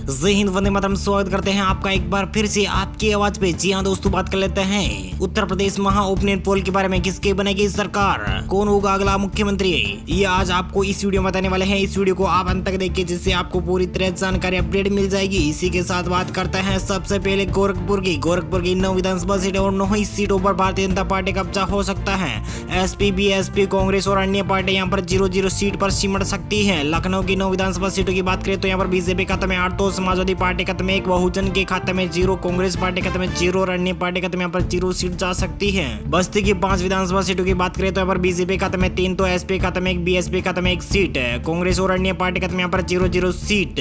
जय हिंद, वंदे मातरम। स्वागत करते हैं आपका एक बार फिर से आपकी आवाज पे। जी हाँ दोस्तों, बात कर लेते हैं उत्तर प्रदेश महा ओपिनियन पोल के बारे में। किसके बनेगी सरकार, कौन होगा अगला मुख्यमंत्री, ये आज आपको इस वीडियो में बताने वाले हैं। इस वीडियो को आप अंत तक देखिए, जिससे आपको पूरी तरह जानकारी अपडेट मिल जाएगी। इसी के साथ बात करते हैं सबसे पहले गोरखपुर की 9 विधानसभा सीटें और 9 ही सीटों पर भारतीय जनता पार्टी कब्जा हो सकता है। एसपी, बीएसपी, कांग्रेस और अन्य पार्टी यहाँ पर 0-0 सीट पर सिमट सकती है। लखनऊ की 9 विधानसभा सीटों की बात करें तो यहाँ पर बीजेपी खाते में 8, तो समाजवादी पार्टी खाते में 1, बहुजन के खाते में 0, कांग्रेस पार्टी खाते में 0 और अन्य पार्टी खाते में यहाँ पर 0 सीट जा सकती है। बस्ती की 5 विधानसभा सीटों की बात करें तो यहाँ पर बीजेपी खाते में 3, तो एसपी खाते में 1, बीएसपी खाते में 1 सीट, कांग्रेस और अन्य पार्टी खाते में यहाँ पर 0-0 सीट।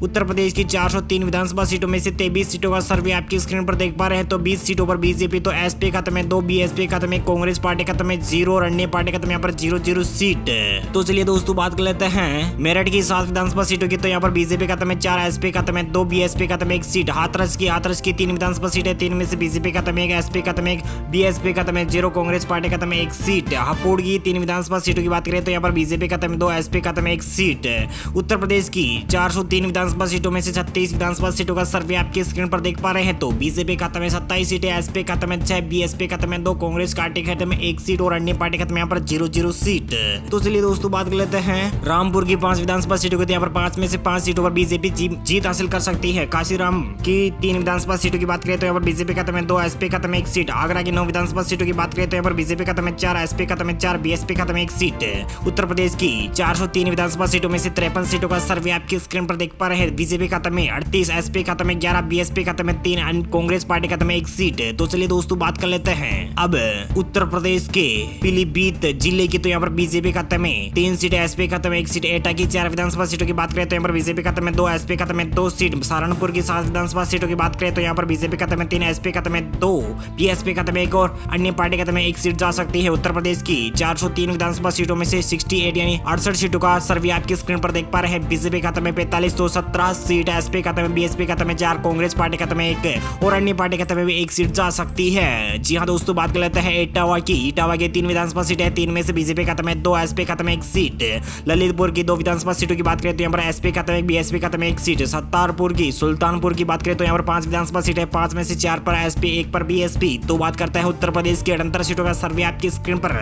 उत्तर प्रदेश की 403 विधानसभा सीटों में से 23 सीटों का सर्वे आपकी स्क्रीन पर देख पा रहे हैं। तो 20 सीटों पर बीजेपी, तो एसपी खाते में 2, बीएसपी खाते में, कांग्रेस पार्टी खाते में 0 और अन्य पार्टी खाते में यहाँ पर 0-0 सीट। तो चलिए दोस्तों बात कर लेते हैं मेरठ की 7 विधानसभा सीटों की। तो यहाँ पर बीजेपी खाते में 4, एसपी खाते में 2, बीएसपी खाते में 1 सीट। हाथरस की 3 विधानसभा सीटें, 3 में से बीजेपी खाते में 1, एसपी खाते में 1, बीएसपी खाते में 0, कांग्रेस पार्टी खाते में 1 सीट। हापुड़ की 3 विधानसभा सीटों की बात करें तो यहाँ पर बीजेपी खाते में 2, एसपी खाते में 1 सीट। उत्तर प्रदेश की 403 विधानसभा सीटों में से 36 विधानसभा सीटों का सर्वे आपकी स्क्रीन पर देख पा रहे हैं। तो बीजेपी खाते में 27 सीटें, एसपी खाते में 6, बीएसपी खाते में 2, कांग्रेस पार्टी खाते में 1 सीट और अन्य पार्टी खाते में यहाँ पर 0-0 सीट। तो चलिए दोस्तों बात कर लेते हैं रामपुर की 5 विधानसभा सीटों की। यहाँ पर 5 में से 5 सीटों पर बीजेपी जीत हासिल कर सकती है। काशीराम की 3 विधानसभा सीटों की बात करें तो यहाँ पर बीजेपी खाते में 2, एसपी खाते में 1 सीट। आगरा की 9 विधानसभा सीटों की बात करें तो यहाँ पर बीजेपी खाते में 4, एसपी खाते में 4, बीएसपी खाते में 1 सीट। उत्तर प्रदेश की 403 विधानसभा सीटों में से 53 सीटों का सर्वे आपकी स्क्रीन पर देख पा रहे हैं। बीजेपी खाते में 38, एसपी खाते में 11, बीएसपी खाते में 3, कांग्रेस पार्टी खाते में 1 सीट। तो चलिए दोस्तों बात कर लेते हैं अब उत्तर प्रदेश के पीलीभीत जिले की। तो यहाँ पर बीजेपी खाते में 3 सीट, एसपी खाते में 1 सीट। एटा की 4 विधानसभा सीटों की बात करें तो यहाँ पर बीजेपी खाते में 2, एसपी खाते में 2 सीट। सहारनपुर की 7 विधानसभा सीटों की बात करें तो यहाँ पर बीजेपी खाते में 3, एसपी खाते में 2, बीएसपी खाते में 1 और अन्य पार्टी खाते में 1 सीट जा सकती है। उत्तर प्रदेश की 403 विधानसभा सीटों में से 68 यानी 68 सीटों का सर्वे आपकी स्क्रीन पर देख पा रहे हैं। बीजेपी खाते में 45, तो 17 सीट, एसपी खाते में, बीएसपी खाते में 4, कांग्रेस पार्टी खाते में 1 और अन्य पार्टी खाते में भी 1 सीट जा सकती है। जी हाँ दोस्तों, बात कर लेते हैं इटावा की 3 विधानसभा सीटें, 3 में से बीजेपी खाते में 2, एसपी खाते में 1 सीट। ललितपुर की 2 विधानसभा सीटों की बात करें तो यहाँ पर एसपी खाते में 1, बीएसपी खाते में 1 सीट। सुल्तानपुर की बात करें तो यहाँ पर 5 विधानसभा सीटें, 5 में से 4 पर एसपी, 1 पर बीएसपी। तो बात करते हैं उत्तर प्रदेश की 78 सीटों का सर्वे आपकी स्क्रीन पर।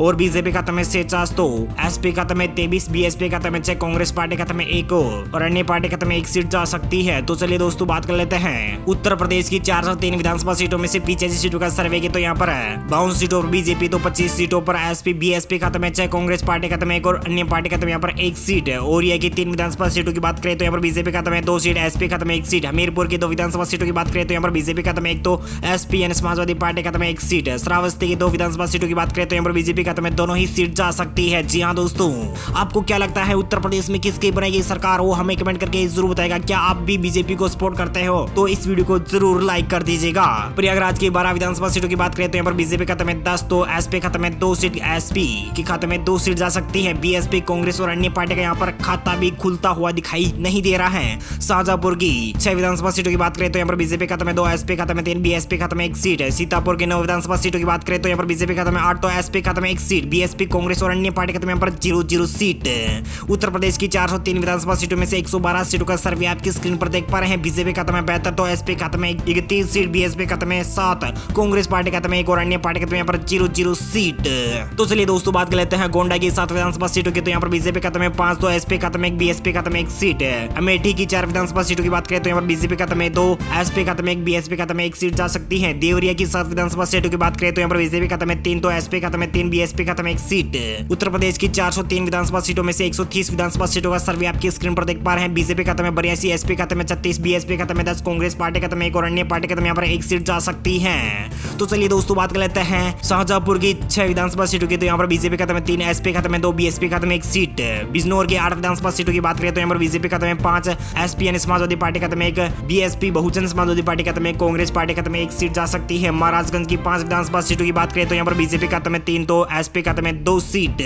और बीजेपी खाते में 49, तो एसपी खाते में 23, बीएसपी खाते में 6, कांग्रेस पार्टी खाते में 1 और अन्य पार्टी खाते में 1 सीट जा सकती है। तो चलिए दोस्तों बात कर लेते हैं उत्तर प्रदेश की 403 विधानसभा सीटों में से 85 सीटों का सर्वे की। तो यहाँ पर 52 सीटों पर बीजेपी, तो 25 सीटों पर एसपी, बीएसपी खाते में 6, कांग्रेस पार्टी खाते में 1 और अन्य पार्टी खाते में यहाँ पर 1 सीट है। और ये की 3 विधानसभा सीटों की बात करें तो यहाँ पर बीजेपी खाते में 2 सीट, एसपी खाते में 1 सीट। हमीरपुर की 2 विधानसभा सीटों की बात करें तो यहाँ पर बीजेपी खाते में 1, तो एसपी यानी समाजवादी पार्टी खाते में 1 सीट। श्रावस्ती की 2 विधानसभा सीटों की बात करें तो यहाँ पर बीजेपी खाते में दोनों ही सीट जा सकती है। जी हाँ दोस्तों, आपको क्या लगता है उत्तर प्रदेश में किसकी बनेगी सरकार, वो हमें कमेंट करके जरूर बताएगा। क्या आप भी बीजेपी को सपोर्ट करते हो तो इस वीडियो को जरूर लाइक कर दीजिएगा। प्रयागराज की 12 विधानसभा सीटों की बात करें तो यहाँ पर बीजेपी खाते में 10, तो एसपी खाते में 2 सीट, एसपी के खाते में 2 सीट जा सकती है। बीएसपी, कांग्रेस और अन्य पार्टी का यहाँ पर खाता भी खुलता हुआ दिखाई नहीं दे रहा है। शाहजहांपुर की 6 विधानसभा सीटों की बात करें तो यहाँ पर बीजेपी खाते में 2, एसपी खाते में 3, बीएसपी खाते में 1 सीट है। सीतापुर की 9 विधानसभा सीटों की बात करें तो यहाँ पर बीजेपी खाते में 8, तो एसपी खाते में 1 सीट, बीएसपी, कांग्रेस और अन्य पार्टी खाते में यहाँ पर 0-0 सीट। उत्तर प्रदेश की 403 विधानसभा सीटों में से 112 सीटों का सर्वे आपकी स्क्रीन पर देख पा रहे हैं। बीजेपी खाते में 72, तो एसपी खाते में 31 सीट, बीएसपी खाते में 7, कांग्रेस पार्टी खाते में 1 और अन्य पार्टी खाते में यहाँ पर 0-0 सीट। तो चलिए दोस्तों बात कर लेते हैं गोंडा की 7 विधानसभा सीटों की। तो यहाँ पर बीजेपी खाते में 5, तो एसपी खाते में 1, बीएसपी खाते में 1 सीट है। अमेठी की 4 विधानसभा सीटों की बात करें तो यहाँ पर बीजेपी खाते में 2, एसपी खाते में 1, बीएसपी खाते में 1 सीट जा सकती है। देवरिया की 7 विधानसभा सीटों की बात करें तो यहाँ पर बीजेपी खाते में 3, तो एसपी खाते में 3, बीएसपी खाते में 1 सीट। उत्तर प्रदेश की 403 विधानसभा सीटों में से 130 विधानसभा सीटों का सर्वे आपकी स्क्रीन पर देख पा रहे हैं। बीजेपी खाते में 82, एसपी खाते में 36, बीएसपी खाते में 10, कांग्रेस पार्टी खाते में 1 और अन्य पार्टी खाते में यहाँ पर 1 सीट जा सकती है। तो चलिए दोस्तों बात कर लेते हैं शाहजहांपुर की 6 विधानसभा सीटों की। तो यहाँ पर बीजेपी खाते में 3, एसपी खाते में 2, बीएसपी खाते में 1 सीट। बिजनौर की 8 विधानसभा सीटों की बात करें तो यहाँ पर बीजेपी खाते में 5, एसपी यानी समाजवादी पार्टी खाते में 1, बीएसपी, बहुजन समाजवादी पार्टी खाते में, कांग्रेस पार्टी खाते में 1 सीट जा सकती है। महाराजगंज की 5 विधानसभा सीटों की बात करें तो यहाँ पर बीजेपी खाते में 3, तो एसपी खाते में 2 सीट।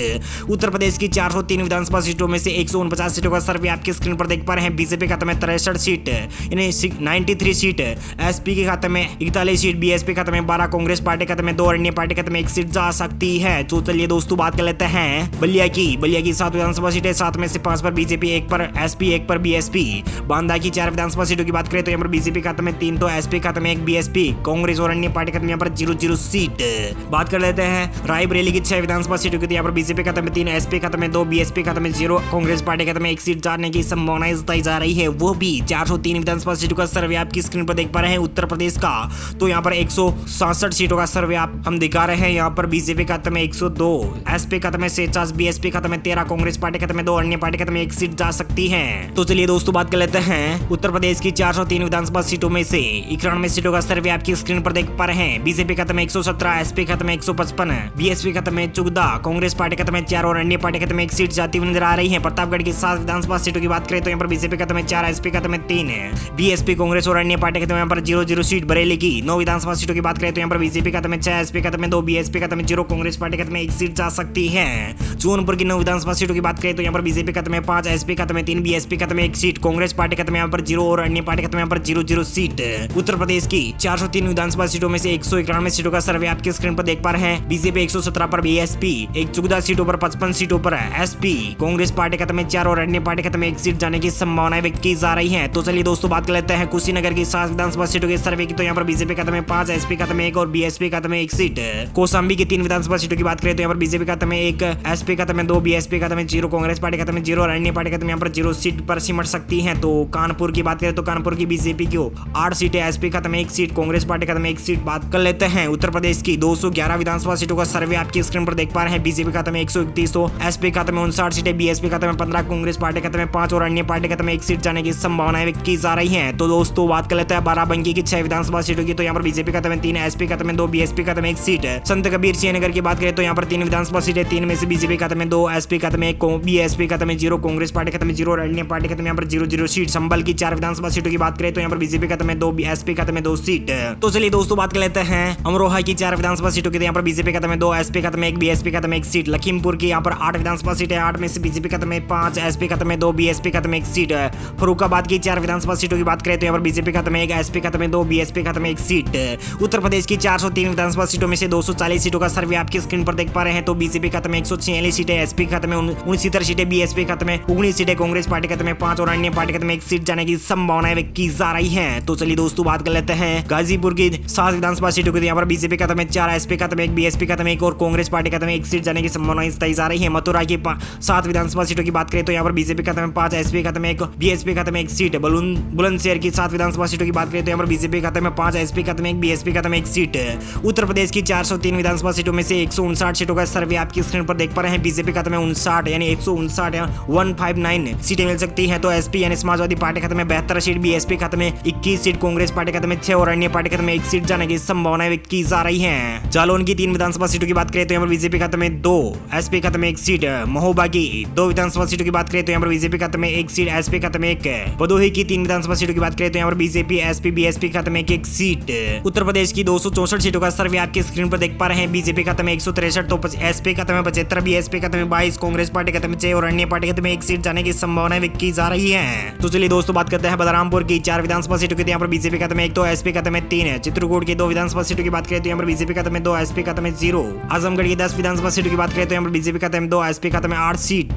उत्तर प्रदेश की 403 विधानसभा सीटों में से 149 सीटों का सर्वे आपकी स्क्रीन पर देख पा रहे हैं। बीजेपी खाते में 63 सीट यानी 93 सीट, एसपी के खाते में 41 सीट, बीएसपी खाते में 12, कांग्रेस पार्टी खाते में 2 और अन्य पार्टी खाते में 1 सीट जा सकती है। तो चलिए दोस्तों बात कर लेते हैं बलिया की 7 विधानसभा सीटें, 7 में से 5 पर बीजेपी, 1 पर एसपी, 1 पर बीएसपी। बांदा की 4 विधानसभा सीटों की बात करें तो यहाँ पर बीजेपी खाते में 3, तो एसपी खाते में 1, बीएसपी कांग्रेस और अन्य पार्टी खाते में यहाँ पर 0 सीट। बात कर लेते हैं रायबरेली की 6 विधानसभा सीटों की, यहाँ पर बीजेपी खाते में 3, एसपी खाते में 2, बीएसपी खाते में 0, कांग्रेस पार्टी खाते में 1 सीट जाने की संभावनाएं जताई जा रही है, वो भी 403 विधानसभा सीटों का सर्वे आपकी स्क्रीन पर देख पा रहे हैं उत्तर प्रदेश का। तो यहाँ पर 167 सीटों का सर्वे आप हम दिखा रहे हैं। यहाँ पर बीजेपी खाते में 102, एसपी खाते में 49, बीएसपी खाते में 13, कांग्रेस पार्टी खाते में 2, अन्य पार्टी खाते में 1 सीट जा सकती है। तो चलिए दोस्तों बात कर लेते हैं उत्तर प्रदेश की 403 विधानसभा सीटों में से 91 सीटों का सर्वे आपकी स्क्रीन पर देख पा रहे हैं। बीजेपी खाते में 117, एसपी खाते में 155, बीएसपी खाते में 14, कांग्रेस पार्टी खाते में 4 और अन्य पार्टी खाते में 1 सीट जाती हुई नजर आ रही है। प्रतापगढ़ की 7 विधानसभा सीटों की बात करें तो यहाँ पर बीजेपी खाते में 4, एसपी खाते में 3, बीएसपी कांग्रेस और अन्य पार्टी खाते में यहाँ पर 0 सीट। बरेली की 9 विधानसभा सीटों की बात करें तो यहाँ पर बीजेपी खाते में 6, एसपी खाते में 2, बीएसपी खाते में 0, कांग्रेस पार्टी खाते में 1 सीट जा सकती है। जौनपुर की 9 विधानसभा सीटों की बात करें तो यहाँ पर बीजेपी खाते में 5, एसपी खाते में 3, बीएसपी खाते में 1 सीट, कांग्रेस पार्टी खाते में यहाँ पर 0 और अन्य पार्टी खाते में यहाँ पर 0 सीट। उत्तर प्रदेश की 403 विधानसभा सीटों में से 191 सीटों का सर्वे आपके स्क्रीन पर देख पा रहे हैं। बीजेपी 117 पर, बीएसपी 14 सीटों पर, 55 सीटों पर एसपी, कांग्रेस पार्टी खाते में 4 और अन्य पार्टी खाते में 1 सीट जाने की संभावनाएं व्यक्त की जा रही है। तो चलिए दोस्तों बात कर लेते हैं कुशीनगर की 7 विधानसभा सीटों के सर्वे की, तो यहाँ पर बीजेपी खाते में 5, एसपी खाते में 1 और बीएसपी खाते में 1 सीट। कौशाम्बी की 3 विधानसभा सीटों की बात करें तो यहाँ पर बीजेपी खाते में 1, एसपी खाते में 2, बीएसपी खाते में 0, कांग्रेस पार्टी खाते में 0 और अन्य पार्टी खाते में यहाँ पर 0 सीट पर सिमट सकती है। तो कानपुर की बात करें तो कानपुर की बीजेपी की 8 सीटें, एसपी खाते में 1 सीट, कांग्रेस पार्टी खाते में 1 सीट। बात कर लेते हैं उत्तर प्रदेश की 211 विधानसभा सीटों का सर्वे आपकी स्क्रीन पर देख पा रहे हैं। बीजेपी खाते में 131, तो एसपी खाते में 59 सीटें, बीएसपी खाते में 15, कांग्रेस पार्टी खाते में 5 और अन्य पार्टी खाते में 1 सीट जाने की संभावनाएं व्यक्त की जा रही है। तो दोस्तों बात कर लेते हैं बाराबंकी की 6 विधानसभा सीटों की, तो यहाँ पर बीजेपी खाते में 3, एसपी खाते में 2, बीएसपी खाते में 1 सीट। संत कबीर सिंह नगर की बात करें तो यहाँ पर 3 विधानसभा सीटें, 3 में से बीजेपी खाते में 2, एसपी खाते में 1, बीएसपी खाते में 0, कांग्रेस पार्टी खाते में 0 और अन्य पार्टी खाते में यहाँ पर 0 सीट। संबल की 4 विधानसभा सीटों की बात करें तो यहाँ पर बीजेपी खाते में 2, एसपी खाते में 2 सीट। तो चलिए दोस्तों बात कर लेते हैं अमरोहा की 4 विधानसभा सीटों की, यहाँ पर बीजेपी खाते में 2, एसपी खाते में 1, बीएसपी खाते में 1 सीट। लखीमपुर की यहाँ पर 8 विधानसभा सीटें, 8 में से बीजेपी खाते में 5, एसपी खाते में 2, बीएसपी खाते में 1 सीट। फरुखाबाद की 4 विधानसभा सीटों की बात करें तो यहाँ पर बीजेपी खाते में 1, एसपी खाते में 2, बीएसपी खाते में 1 सीट। उत्तर प्रदेश की 403 विधानसभा सीटों में से 240 सीटों का सर्वे आपकी स्क्रीन पर देख पा रहे हैं। तो बीजेपी खाते में 146 सीटें, एसपी खाते में 69 सीटें, बीएसपी खाते में 19 सीटें, कांग्रेस पार्टी खाते में 5 और अन्य पार्टी खाते में 1 सीट जाने की संभावनाएं व्यक्त की जा रही है। तो चलिए दोस्तों बात कर लेते हैं गाजीपुर की 7 विधानसभा सीटों की, यहाँ पर बीजेपी खाते में 4, एसपी खाते में 1, बीएसपी खाते में 1 और कांग्रेस पार्टी खाते में 1 सीट जाने की संभावनाएं जताई जा रही है। मथुरा की 7 विधानसभा सीटों की बात करें तो यहाँ पर बीजेपी खाते में 5, एसपी खाते में 1, बीएसपी खाते में 1 सीट। बुलंदशहर की 7 विधानसभा सीटों की बात करें तो यहाँ पर बीजेपी खाते में 5, एसपी खाते में 1, बीएसपी खाते में 1 सीट। उत्तर प्रदेश की 403 विधानसभा सीटों में से 159 सीटों का सर्वे आपकी स्क्रीन पर देख पा रहे हैं। बीजेपी खाते में 59 यानी 159 सीटें मिल सकती है। तो एसपी यानी समाजवादी पार्टी खाते में 72 सीट, बीएसपी खाते में 21 सीट, कांग्रेस पार्टी खाते में 6 और अन्य पार्टी खाते में 1 सीट जाने की संभावनाएं व्यक्त की जा रही है। जालौन की 3 विधानसभा सीटों की बात करें तो यहाँ पर बीजेपी खाते में 2, एसपी खाते में 1 सीट। महोबा की 2 विधानसभा सीटों की बात करें तो यहाँ पर बीजेपी खाते में 1 सीट, एसपी खाते में 1। भदोही की 3 विधानसभा सीटों की बात करें तो यहाँ पर बीजेपी, एसपी, बीएसपी खाते में 1 सीट। उत्तर प्रदेश की 264 सीटों का सर्वे आपके स्क्रीन पर देख पा रहे हैं। बीजेपी खाते में 163, तो एसपी खाते में 75, बीएसपी खाते में 22, कांग्रेस पार्टी खाते में 6 और अन्य पार्टी खाते में 1 सीट जाने की संभावनाएं व्यक्त की जा रही है। तो चलिए दोस्तों बात करते हैं बलरामपुर की 4 विधानसभा सीटों की, यहाँ पर बीजेपी खाते में 1, तो एसपी खाते में 3। चित्रकूट की 2 विधानसभा सीटों की बात करें तो यहाँ पर बीजेपी खाते में 2, एसपी खाते में 0। आजमगढ़ की 10 विधानसभा सीटों की बात करें तो यहाँ पर बीजेपी खाते में 2, एसपी खाते में 8 सीट।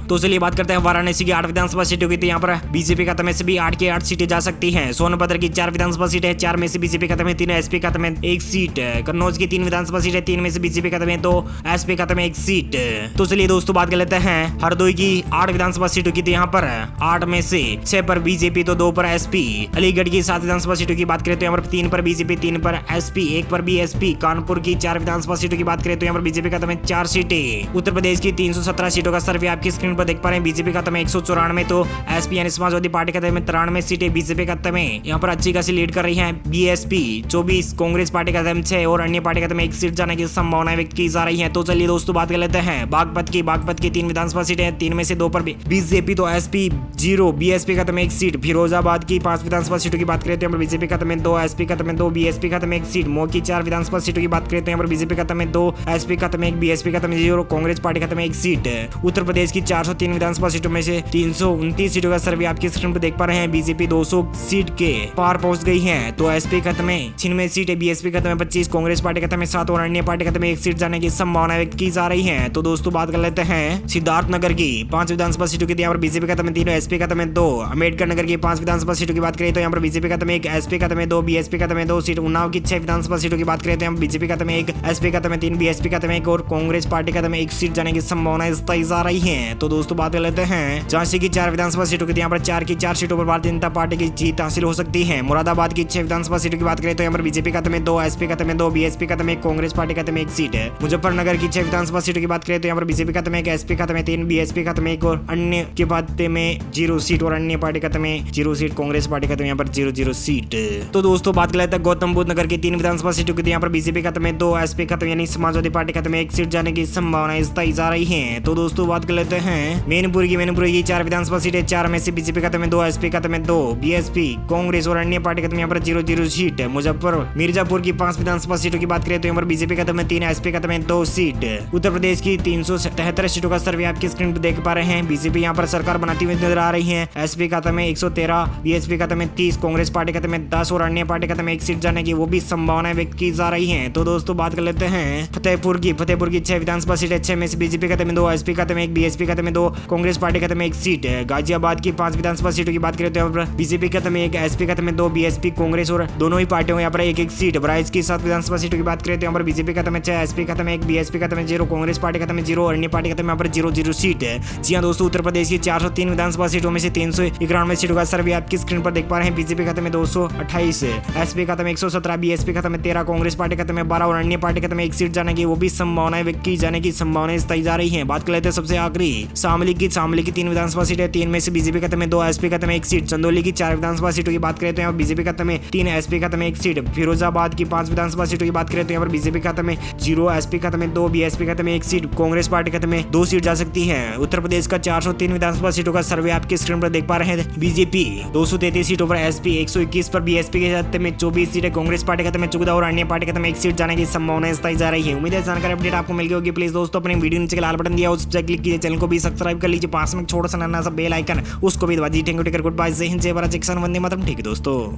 तो चलिए बात करते हैं वाराणसी की 8 विधानसभा सीटों की, यहाँ पर बीजेपी खाते में से भी 8 की 8 सीटें जा सकती हैं। सोनभद्र की 4 विधानसभा सीटें, 4 में से बीजेपी खाते में 3, एसपी खाते में 1 सीट। कन्नौज की 3 विधानसभा सीटें, 3 में से बीजेपी खाते में 2, एसपी खाते में 1 सीट। तो चलिए दोस्तों बात कर लेते हैं हरदोई की 8 विधानसभा सीटों की, यहाँ पर 8 में से 6 पर बीजेपी तो 2 पर एसपी। अलीगढ़ की 7 विधानसभा सीटों की बात करें तो यहाँ पर 3 पर बीजेपी, 3 पर एसपी, 1 पर बीएसपी। कानपुर की 4 विधानसभा सीटों की बात करें तो यहाँ पर बीजेपी खाते में 4 सीटें। उत्तर प्रदेश की 317 सीटों का सर्वे आपकी स्क्रीन पर देख पा रहे हैं। बीजेपी खाते में 194, तो एसपी यानी समाजवादी पार्टी खाते में 93 सीटें, बीजेपी खाते में यहाँ पर अच्छी खासी लीड कर रही है। बीएसपी 24, कांग्रेस पार्टी खाते में 6 और अन्य पार्टी खाते में 1 सीट जाने की संभावनाएं व्यक्त की जा रही है। तो चलिए दोस्तों बात कर लेते हैं बागपत की 3 विधानसभा सीटें, 3 में से 2 पर बीजेपी, तो एसपी 0, बीएसपी खाते में 1 सीट। फिरोजाबाद की 5 विधानसभा सीटों की बात करें तो यहाँ पर बीजेपी खाते में 2, एसपी खाते में 2, बीएसपी खाते में 1 सीट। मऊ की 4 विधानसभा सीटों की बात करें तो यहाँ पर बीजेपी खाते में 2, एसपी खाते में 1, बीएसपी खाते में 0, कांग्रेस पार्टी खाते में 1 सीट। उत्तर प्रदेश की 403 विधानसभा सीटों में से 329 सीटों का सर्वे आपकी स्क्रीन पर देख पा रहे हैं। बीजेपी 200 सीट के पार पहुंच गई है। तो एसपी खाते में 96 सीटें, बीएसपी खाते में 25, कांग्रेस पार्टी खाते में 7 और अन्य पार्टी खाते में 1 सीट जाने की संभावना व्यक्त की जा रही है। तो दोस्तों बात कर लेते हैं सिद्धार्थनगर की 5 विधानसभा सीटों की, यहाँ पर बीजेपी खाते में 3, एसपी खाते में 2, 2। अम्बेडकर नगर की 5 विधानसभा सीटों की बात करें तो यहाँ पर बीजेपी खाते में 1, एसपी खाते में 2, बीएसपी खाते में 2 सीट। उन्नाव की 6 विधानसभा सीटों की बात करें तो यहाँ बीजेपी खाते में 1, एसपी खाते में 3, बीएसपी खाते में 1 और कांग्रेस पार्टी खाते में 1 सीट जाने की संभावनाएं तय जा रही है। तो दोस्तों बात कर लेते हैं झांसी की 4 विधानसभा सीटों की। यहाँ पर 4 की 4 सीटों पर भारतीय जनता पार्टी की जीत हासिल हो सकती है। मुरादाबाद की 6 विधानसभा सीटों की बात करें तो यहाँ पर बीजेपी खाते में 2, एसपी खाते में 2, बीएसपी खाते में 1, कांग्रेस पार्टी खाते में 1 सीट है। मुजफ्फरनगर की 6 विधानसभा सीटों की बात करें तो यहाँ पर बीजेपी खाते में 1, एसपी खाते में 3, बीएसपी खाते में 1 और अन्य के खाते में 0 सीट और अन्य पार्टी खाते में 0 सीट, कांग्रेस पार्टी खाते में यहाँ पर 0 सीट। तो दोस्तों बात कर लेते हैं गौतम बुद्ध नगर की 3 विधानसभा सीटों की। यहाँ पर बीजेपी खाते में 2, एसपी खाते में यानी समाजवादी पार्टी खाते में 1 सीट जाने की संभावनाएं तय जा रही है। तो दोस्तों बात कर लेते हैं मैनपुर की 4 विधानसभा सीटें। 4 में से बीजेपी खाते में 2, एसपी खाते में 2, बीएसपी, कांग्रेस और अन्य पार्टी खाते में यहाँ पर 0 सीट। मिर्जापुर की 5 विधानसभा सीटों की बात करें तो यहाँ पर बीजेपी खाते में 3, एसपी खाते में 2 सीट। उत्तर प्रदेश की 373 सीटों का सर्वे आपकी स्क्रीन पर देख पा रहे हैं। बीजेपी यहाँ पर सरकार बनाती हुई नजर आ रही है। एसपी खाते में 113, बीएसपी खाते में 30, कांग्रेस पार्टी खाते में 10 और अन्य पार्टी खाते में 1 सीट जाने की वो भी संभावनाएं व्यक्त की जा रही है। तो दोस्तों बात कर लेते हैं फतेहपुर की 6 विधानसभा सीटें। 6 में से बीजेपी खाते में 2, एसपी खाते में 1, बीएसपी खाते में 2, कांग्रेस पार्टी खाते में 1 सीट है। गाजियाबाद की 5 विधानसभा सीटों की बात करें तो यहाँ पर बीजेपी खाते में 1, एसपी खाते में 2, बीएसपी, कांग्रेस और दोनों ही पार्टियों यहाँ पर 1 सीट। बहराइच की 7 विधानसभा सीटों की बात करें तो यहाँ पर बीजेपी खाते में 6, एसपी खाते में 1, बीएसपी खाते में 0, कांग्रेस पार्टी खाते में 0 और अन्य पार्टी खाते में यहाँ पर 0 सीट है। जी हाँ दोस्तों, उत्तर प्रदेश की 403 विधानसभा सीटों में से 391 सीटों का सर्वे आपकी स्क्रीन पर देख पा रहे हैं। बीजेपी खाते में 228, एसपी खाते में 117, बीएसपी खाते में 13, कांग्रेस पार्टी खाते में 12 और अन्य पार्टी खाते में 1 सीट जाने की वो भी संभावनाएं व्यक्त की जाने की संभावनाएं तय जा रही है। बात कर लेते हैं सबसे आखिरी शामली की 3 विधानसभा सीटें। 3 में से बीजेपी खाते में 2, एसपी खाते में 1 सीट। चंदौली की 4 विधानसभा सीटों की बात करें तो यहाँ बीजेपी खाते में 3, एसपी खाते में 1 सीट। फिरोजाबाद की 5 विधानसभा सीटों की बात करें तो यहाँ पर बीजेपी खाते में 0, एसपी खाते में 2, बीएसपी खाते में 1 सीट, कांग्रेस पार्टी खाते में 2 सीट जा सकती है। उत्तर प्रदेश का 403 विधानसभा सीटों का सर्वे आपके स्क्रीन पर देख पा रहे हैं। बीजेपी 233 सीटों पर, एसपी 121 पर, बीएसपी के खाते में 24 सीटें, कांग्रेस पार्टी खाते में 14 और अन्य पार्टी खाते में 1 सीट जाने की संभावनाएं तय जा रही है। उम्मीद है जानकारी अपडेट आपको मिल गई होगी। प्लीज दोस्तों अपने वीडियो नीचे लाल बटन दिया उस पर क्लिक कीजिए, चैनल को भी सब्सक्राइब कर लीजिए, पास में छोटा सा नन्ना सा बेल आइकन उसको भी दबा दीजिए। थैंक यू, गुड बाय, जय हिंद, जय भारत, जय किसान, वंदे मातरम। ठीक है दोस्तों।